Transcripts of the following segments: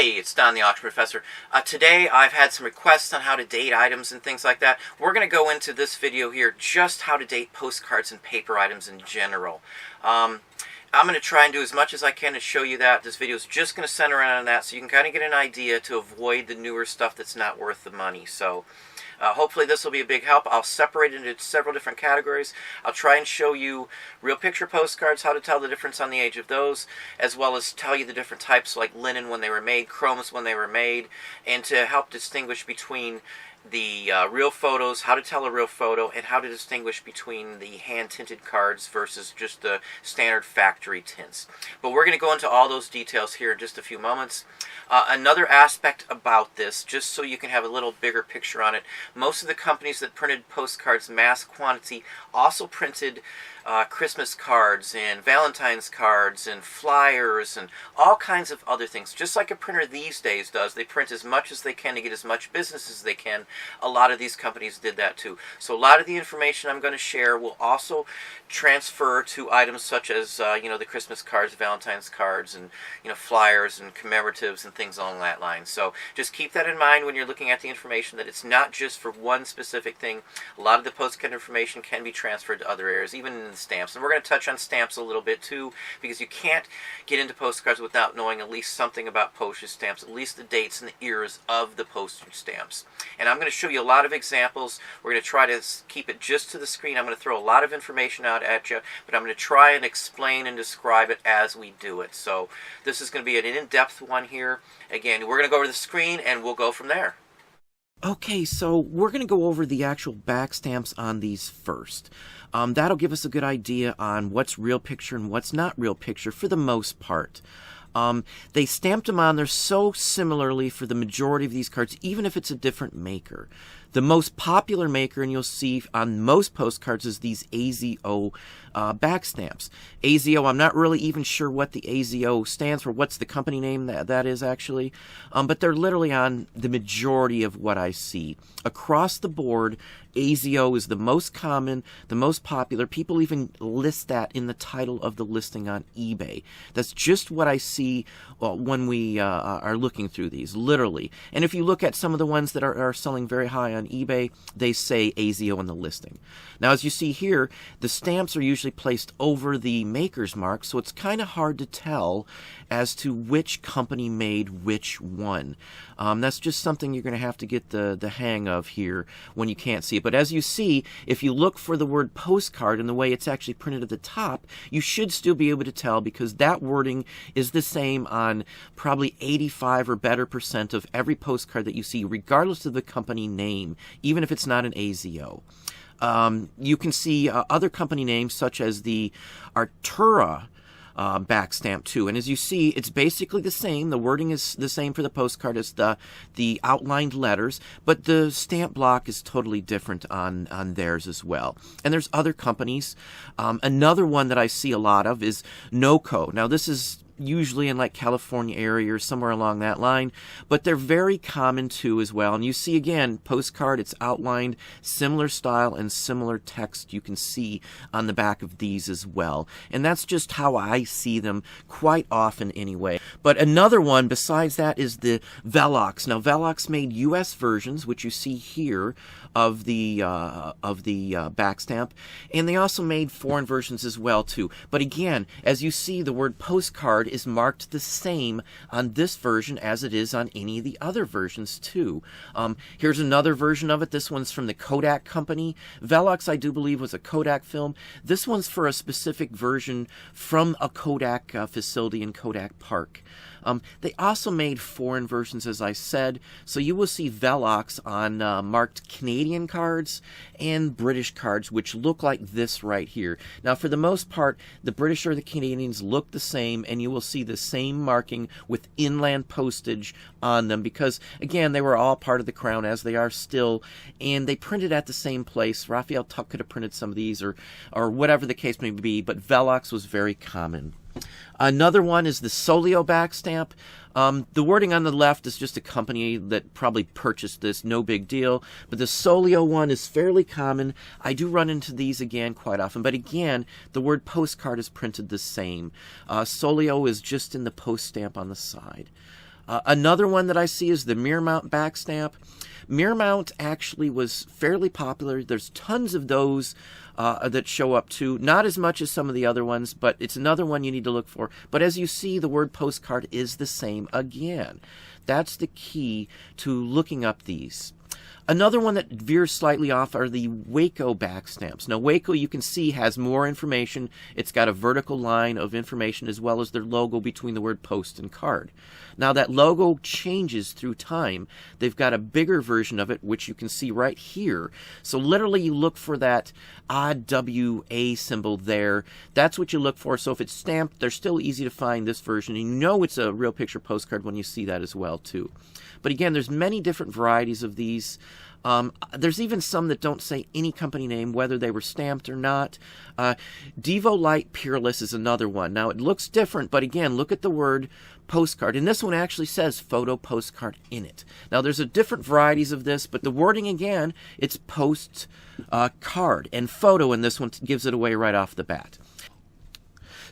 Hey, it's Don the Auction Professor. Today I've had some requests on how to date items and things like that. We're going to go into this video here just how to date postcards and paper items in general. I'm going to try and do as much as I can to show you that. This video is just going to center around on that so you can kind of get an idea to avoid the newer stuff that's not worth the money. So hopefully this will be a big help. I'll separate it into several different categories. I'll try and show you real picture postcards, how to tell the difference on the age of those, as well as tell you the different types like linen when they were made, chromes when they were made, and to help distinguish between the real photos, how to tell a real photo, and how to distinguish between the hand-tinted cards versus just the standard factory tints. But we're going to go into all those details here in just a few moments. Another aspect about this, just so you can have a little bigger picture on it, most of the companies that printed postcards mass quantity also printed Christmas cards and Valentine's cards and flyers and all kinds of other things. Just like a printer these days does, they print as much as they can to get as much business as they can. A lot of these companies did that too. So a lot of the information I'm going to share will also transfer to items such as the Christmas cards, Valentine's cards, and flyers and commemoratives and things along that line. So just keep that in mind when you're looking at the information, that it's not just for one specific thing. A lot of the postcard information can be transferred to other areas, even in the stamps. And we're going to touch on stamps a little bit too, because you can't get into postcards without knowing at least something about postage stamps, at least the dates and the eras of the postage stamps. And I'm going to show you a lot of examples. We're going to try to keep it just to the screen. I'm going to throw a lot of information out at you, but I'm going to try and explain and describe it as we do it. So this is going to be an in-depth one here. Again, we're going to go over the screen and we'll go from there. Okay, so we're going to go over the actual back stamps on these first. That'll give us a good idea on what's real picture and what's not real picture for the most part. They stamped them on there so similarly for the majority of these cards, even if it's a different maker. The most popular maker, and you'll see on most postcards, is these AZO back stamps. AZO, I'm not really even sure what the AZO stands for, what's the company name that is actually, but they're literally on the majority of what I see. Across the board, AZO is the most common, the most popular. People even list that in the title of the listing on eBay. That's just what I see when we are looking through these, literally. And if you look at some of the ones that are selling very high on eBay, they say AZO in the listing. Now, as you see here, the stamps are usually placed over the maker's mark, so it's kind of hard to tell as to which company made which one. That's just something you're going to have to get the hang of here when you can't see it. But as you see, if you look for the word postcard and the way it's actually printed at the top, you should still be able to tell, because that wording is the same on probably 85 or better % of every postcard that you see, regardless of the company name, even if it's not an AZO. You can see other company names such as the Artura back stamp too, and as you see, it's basically the same. The wording is the same for the postcard as the outlined letters, but the stamp block is totally different on theirs as well. And there's other companies. Another one that I see a lot of is Noko. Now this is usually in like California area or somewhere along that line, but they're very common too as well. And you see again, postcard, it's outlined, similar style and similar text you can see on the back of these as well. And that's just how I see them quite often anyway. But another one besides that is the Velox. Now Velox made US versions, which you see here, of the back stamp, and they also made foreign versions as well too. But again, as you see, the word postcard is marked the same on this version as it is on any of the other versions too. Here's another version of it. This one's from the Kodak company. Velox, I do believe, was a Kodak film. This one's for a specific version from a Kodak facility in Kodak Park. They also made foreign versions, as I said, so you will see Velox on marked Canadian cards and British cards, which look like this right here. Now, for the most part, the British or the Canadians look the same, and you will see the same marking with inland postage on them because, again, they were all part of the crown, as they are still, and they printed at the same place. Raphael Tuck could have printed some of these, or whatever the case may be, but Velox was very common. Another one is the Solio back stamp. The wording on the left is just a company that probably purchased this, no big deal. But the Solio one is fairly common. I do run into these again quite often. But again, the word postcard is printed the same. Solio is just in the post stamp on the side. Another one that I see is the Mirmont back stamp. Mirmont actually was fairly popular. There's tons of those that show up too. Not as much as some of the other ones, but it's another one you need to look for. But as you see, the word postcard is the same again. That's the key to looking up these. Another one that veers slightly off are the Waco back stamps. Now, Waco, you can see, has more information. It's got a vertical line of information as well as their logo between the word post and card. Now, that logo changes through time. They've got a bigger version of it, which you can see right here. So literally, you look for that odd WA symbol there. That's what you look for. So if it's stamped, they're still easy to find, this version. And you know it's a real picture postcard when you see that as well, too. But again, there's many different varieties of these. There's even some that don't say any company name, whether they were stamped or not. Devolite Peerless is another one. Now, it looks different, but again, look at the word postcard. And this one actually says photo postcard in it. Now, there's different varieties of this, but the wording, again, it's post card. And photo in this one gives it away right off the bat.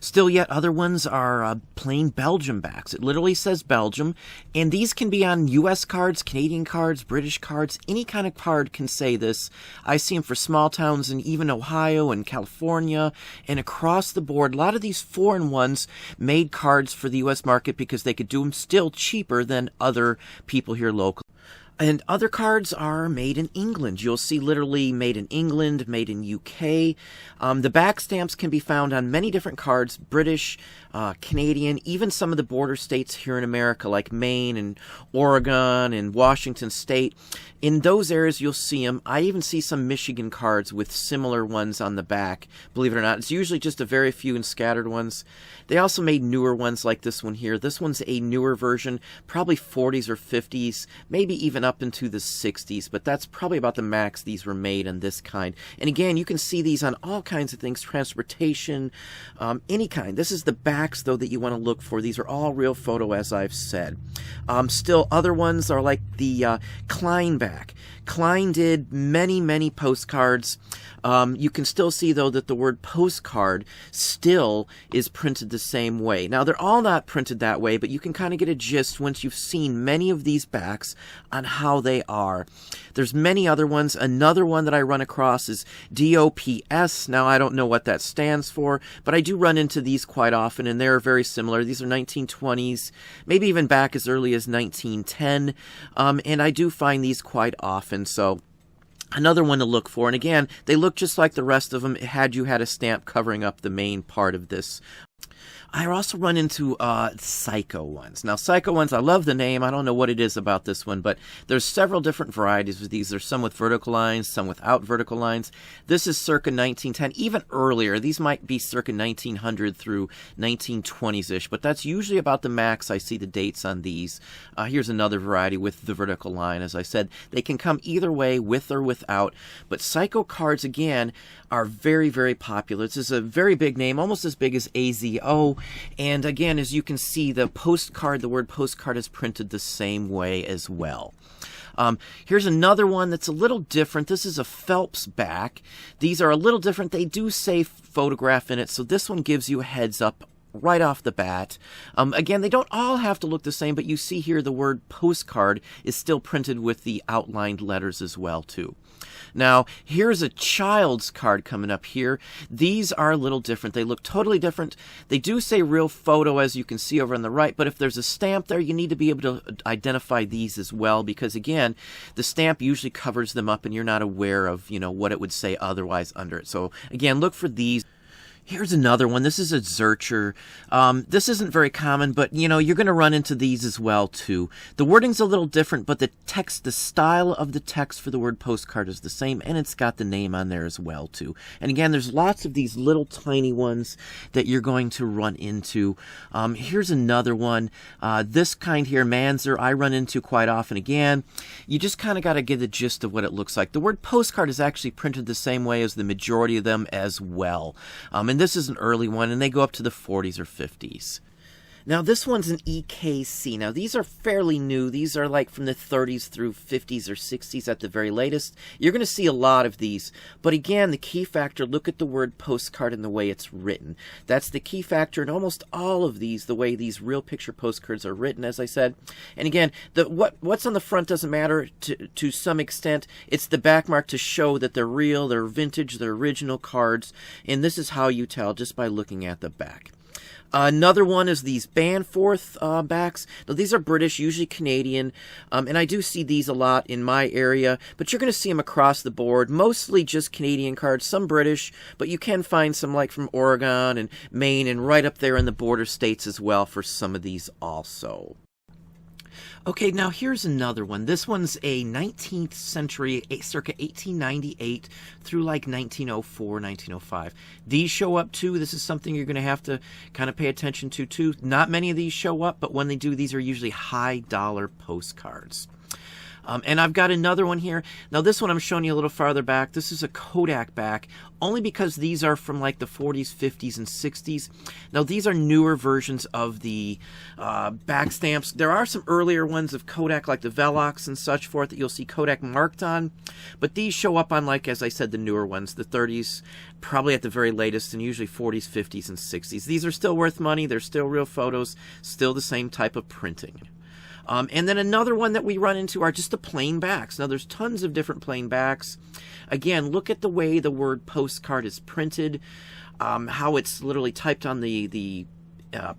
Still yet other ones are plain Belgium backs. It literally says Belgium, and these can be on U.S. cards, Canadian cards, British cards. Any kind of card can say this. I see them for small towns in even Ohio and California and across the board. A lot of these foreign ones made cards for the U.S. market because they could do them still cheaper than other people here locally. And other cards are made in England. You'll see literally made in England, made in UK. The back stamps can be found on many different cards, British, Canadian, even some of the border states here in America like Maine and Oregon and Washington State. In those areas, you'll see them. I even see some Michigan cards with similar ones on the back, believe it or not. It's usually just a very few and scattered ones. They also made newer ones like this one here. This one's a newer version, probably 40s or 50s, maybe even up into the 60s, but that's probably about the max these were made in this kind. And again, you can see these on all kinds of things, transportation, any kind. This is the backs, though, that you want to look for. These are all real photo, as I've said. Still, other ones are like the Cline back. Cline did many, many postcards. You can still see, though, that the word postcard still is printed the same way. Now, they're all not printed that way, but you can kind of get a gist once you've seen many of these backs on how they are. There's many other ones. Another one that I run across is DOPS. Now, I don't know what that stands for, but I do run into these quite often, and they're very similar. These are 1920s, maybe even back as early as 1910, and I do find these quite often, so another one to look for. And again, they look just like the rest of them had you had a stamp covering up the main part of this. I also run into Cyko ones. Now, Cyko ones, I love the name. I don't know what it is about this one, but there's several different varieties of these. There's some with vertical lines, some without vertical lines. This is circa 1910, even earlier. These might be circa 1900 through 1920s-ish, but that's usually about the max I see the dates on these. Here's another variety with the vertical line. As I said, they can come either way, with or without, but Cyko cards, again, are very, very popular. This is a very big name, almost as big as AZO. And again, as you can see, the postcard, the word postcard is printed the same way as well. Here's another one that's a little different. This is a Phelps back. These are a little different. They do say photograph in it, so this one gives you a heads up right off the bat. Again, they don't all have to look the same, but you see here the word postcard is still printed with the outlined letters as well, too. Now, here's a child's card coming up here. These are a little different. They look totally different. They do say real photo, as you can see over on the right, but if there's a stamp there, you need to be able to identify these as well, because again, the stamp usually covers them up and you're not aware of, you know, what it would say otherwise under it. So again, look for these. Here's another one. This is a Zercher. This isn't very common, but, you know, you're going to run into these as well, too. The wording's a little different, but the text, the style of the text for the word postcard is the same, and it's got the name on there as well, too. And again, there's lots of these little tiny ones that you're going to run into. Here's another one. This kind here, Mainzer, I run into quite often. Again, you just kind of got to get the gist of what it looks like. The word postcard is actually printed the same way as the majority of them as well. And this is an early one, and they go up to the 40s or 50s. Now this one's an EKC. Now these are fairly new. These are like from the 30s through 50s or 60s at the very latest. You're going to see a lot of these. But again, the key factor, look at the word postcard and the way it's written. That's the key factor in almost all of these, the way these real picture postcards are written, as I said. And again, what's on the front doesn't matter to some extent. It's the back mark to show that they're real, they're vintage, they're original cards. And this is how you tell, just by looking at the back. Another one is these Banforth backs. Now, these are British, usually Canadian, and I do see these a lot in my area, but you're going to see them across the board, mostly just Canadian cards, some British, but you can find some like from Oregon and Maine and right up there in the border states as well for some of these also. Okay, now here's another one. This one's a 19th century, circa 1898 through like 1904, 1905. These show up too. This is something you're going to have to kind of pay attention to too. Not many of these show up, but when they do, these are usually high dollar postcards. And I've got another one here. Now this one I'm showing you a little farther back. This is a Kodak back, only because these are from like the 40s, 50s, and 60s. Now these are newer versions of the back stamps. There are some earlier ones of Kodak, like the Velox and such forth, that you'll see Kodak marked on. But these show up on, like, as I said, the newer ones, the 30s, probably at the very latest, and usually 40s, 50s, and 60s. These are still worth money. They're still real photos, still the same type of printing. And then another one that we run into are just the plain backs. Now, there's tons of different plain backs. Again, look at the way the word postcard is printed, how it's literally typed on the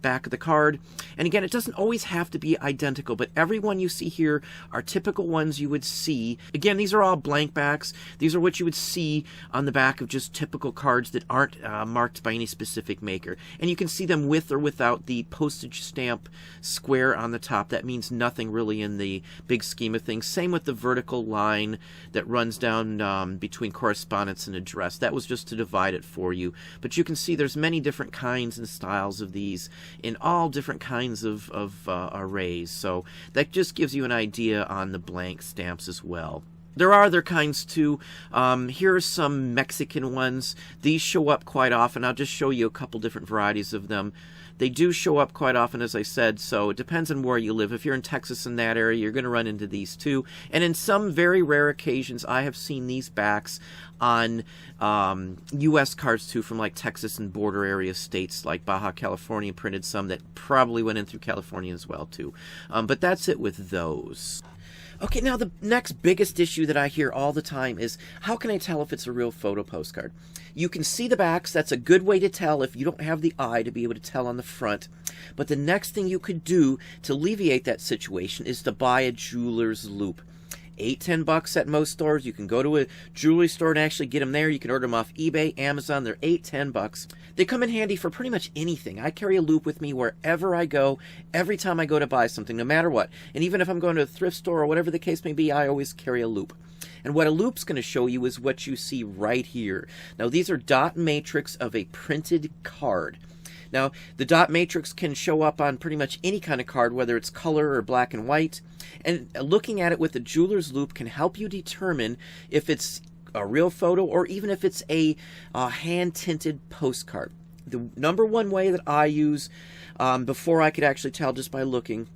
back of the card. And again, it doesn't always have to be identical, but every one you see here are typical ones you would see. Again, these are all blank backs. These are what you would see on the back of just typical cards that aren't marked by any specific maker. And you can see them with or without the postage stamp square on the top. That means nothing really in the big scheme of things. Same with the vertical line that runs down between correspondence and address. That was just to divide it for you. But you can see there's many different kinds and styles of these in all different kinds of arrays. So that just gives you an idea on the blank stamps as well. There are other kinds too. Here are some Mexican ones. These show up quite often. I'll just show you a couple different varieties of them. They do show up quite often, as I said, so it depends on where you live. If you're in Texas in that area, you're going to run into these too. And in some very rare occasions, I have seen these backs on U.S. cards too, from like Texas and border area states like Baja California printed some that probably went in through California as well too. But that's it with those. Okay, now the next biggest issue that I hear all the time is, how can I tell if it's a real photo postcard? You can see the backs. That's a good way to tell if you don't have the eye to be able to tell on the front. But the next thing you could do to alleviate that situation is to buy a jeweler's loupe. $8-10 at most stores. You can go to a jewelry store and actually get them there. You can order them off eBay, Amazon. They're $8-10. They come in handy for pretty much anything. I carry a loupe with me wherever I go, every time I go to buy something, no matter what. And even if I'm going to a thrift store or whatever the case may be, I always carry a loupe. And what a loupe's going to show you is what you see right here. Now, these are dot matrix of a printed card. Now, the dot matrix can show up on pretty much any kind of card, whether it's color or black and white. And looking at it with the jeweler's loupe can help you determine if it's a real photo or even if it's a hand-tinted postcard. The number one way that I use before I could actually tell just by looking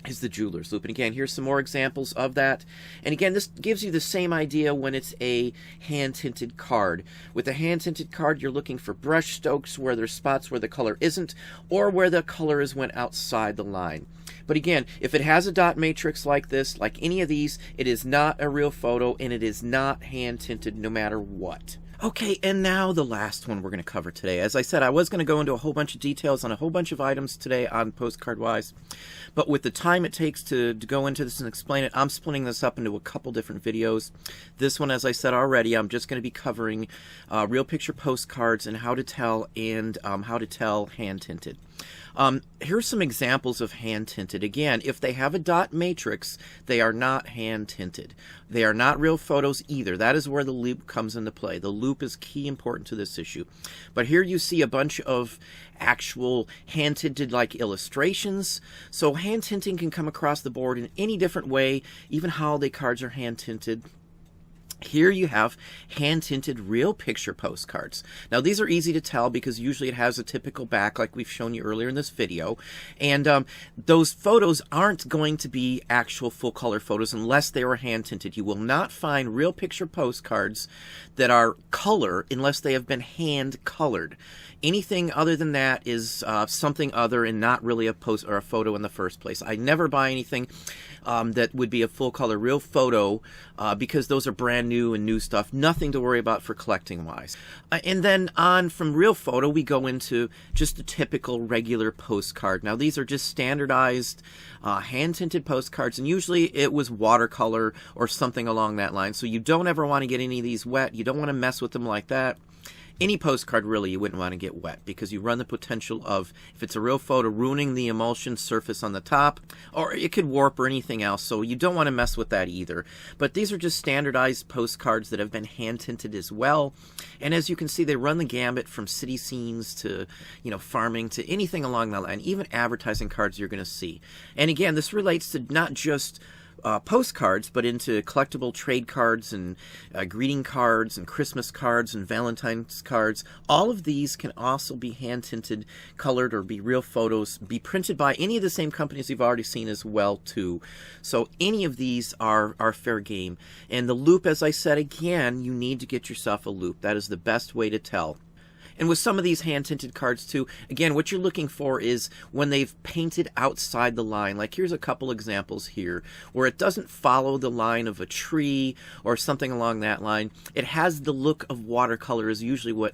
is the jeweler's loupe. And again, here's some more examples of that. And again, this gives you the same idea when it's a hand-tinted card. With a hand-tinted card, you're looking for brush strokes where there's spots where the color isn't, or where the color is went outside the line. But again, if it has a dot matrix like this, like any of these, it is not a real photo, and it is not hand-tinted no matter what. Okay, and now the last one we're going to cover today. As I said, I was going to go into a whole bunch of details on a whole bunch of items today on Postcard-wise, but with the time it takes to go into this and explain it, I'm splitting this up into a couple different videos. This one, as I said already, I'm just going to be covering real picture postcards and how to tell hand-tinted. Here's some examples of hand-tinted. Again, if they have a dot matrix, they are not hand-tinted. They are not real photos either. That is where the loupe comes into play. The loupe is key important to this issue. But here you see a bunch of actual hand-tinted like illustrations. So hand-tinting can come across the board in any different way, even holiday cards are hand-tinted. Here you have hand-tinted real picture postcards. Now these are easy to tell because usually it has a typical back like we've shown you earlier in this video. And those photos aren't going to be actual full-color photos unless they were hand-tinted. You will not find real picture postcards that are color unless they have been hand-colored. Anything other than that is something other and not really a post or a photo in the first place. I never buy anything that would be a full-color real photo because those are brand new and new stuff. Nothing to worry about for collecting wise. And then on from real photo, we go into just a typical regular postcard. Now these are just standardized hand-tinted postcards, and usually it was watercolor or something along that line. So you don't ever want to get any of these wet. You don't want to mess with them like that. Any postcard, really, you wouldn't want to get wet because you run the potential of, if it's a real photo, ruining the emulsion surface on the top, or it could warp or anything else, so you don't want to mess with that either. But these are just standardized postcards that have been hand-tinted as well, and as you can see, they run the gambit from city scenes to, you know, farming to anything along that line, even advertising cards you're going to see. And again, this relates to not just postcards, but into collectible trade cards and greeting cards and Christmas cards and Valentine's cards. All of these can also be hand-tinted, colored, or be real photos, be printed by any of the same companies you've already seen as well, too. So any of these are fair game. And the Loope, as I said again, you need to get yourself a Loope. That is the best way to tell. And with some of these hand-tinted cards too, again, what you're looking for is when they've painted outside the line. Like here's a couple examples here where it doesn't follow the line of a tree or something along that line. It has the look of watercolor is usually what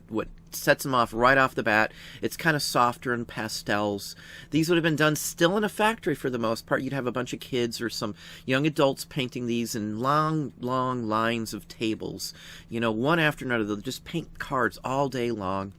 sets them off right off the bat. It's kind of softer in pastels. These would have been done still in a factory for the most part. You'd have a bunch of kids or some young adults painting these in long, long lines of tables. You know, one after another. They'll just paint cards all day long.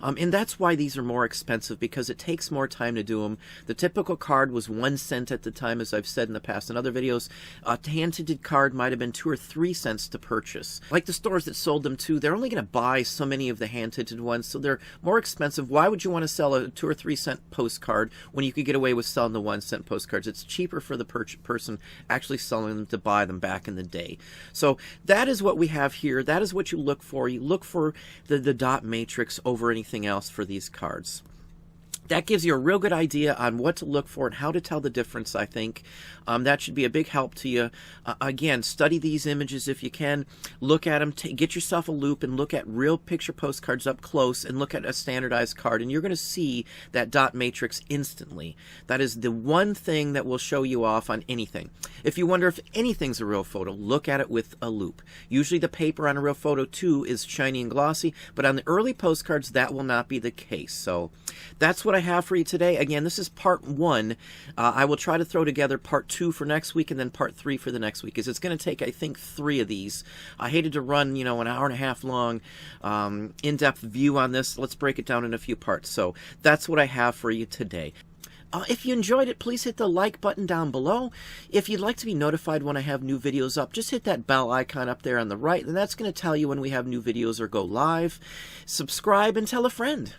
And that's why these are more expensive, because it takes more time to do them. The typical card was 1 cent at the time, as I've said in the past in other videos. A hand-tinted card might have been 2 or 3 cents to purchase. Like the stores that sold them too, they're only going to buy so many of the hand-tinted ones, so they're more expensive. Why would you want to sell a 2 or 3 cent postcard when you could get away with selling the 1 cent postcards? It's cheaper for the person actually selling them to buy them back in the day. So that is what we have here. That is what you look for. You look for the dot matrix over anything else for these cards. That gives you a real good idea on what to look for and how to tell the difference, I think. That should be a big help to you. Again, study these images if you can. Look at them. Get yourself a Loope and look at real picture postcards up close and look at a standardized card, and you're going to see that dot matrix instantly. That is the one thing that will show you off on anything. If you wonder if anything's a real photo, look at it with a Loope. Usually the paper on a real photo, too, is shiny and glossy, but on the early postcards, that will not be the case. So that's what I have for you today. Again, this is part 1. I will try to throw together part 2 for next week and then part 3 for the next week, because it's going to take, I think, 3 of these. I hated to run, you know, an hour and a half long in-depth view on this. Let's break it down in a few parts. So that's what I have for you today. If you enjoyed it, please hit the like button down below. If you'd like to be notified when I have new videos up, just hit that bell icon up there on the right, and that's going to tell you when we have new videos or go live. Subscribe and tell a friend.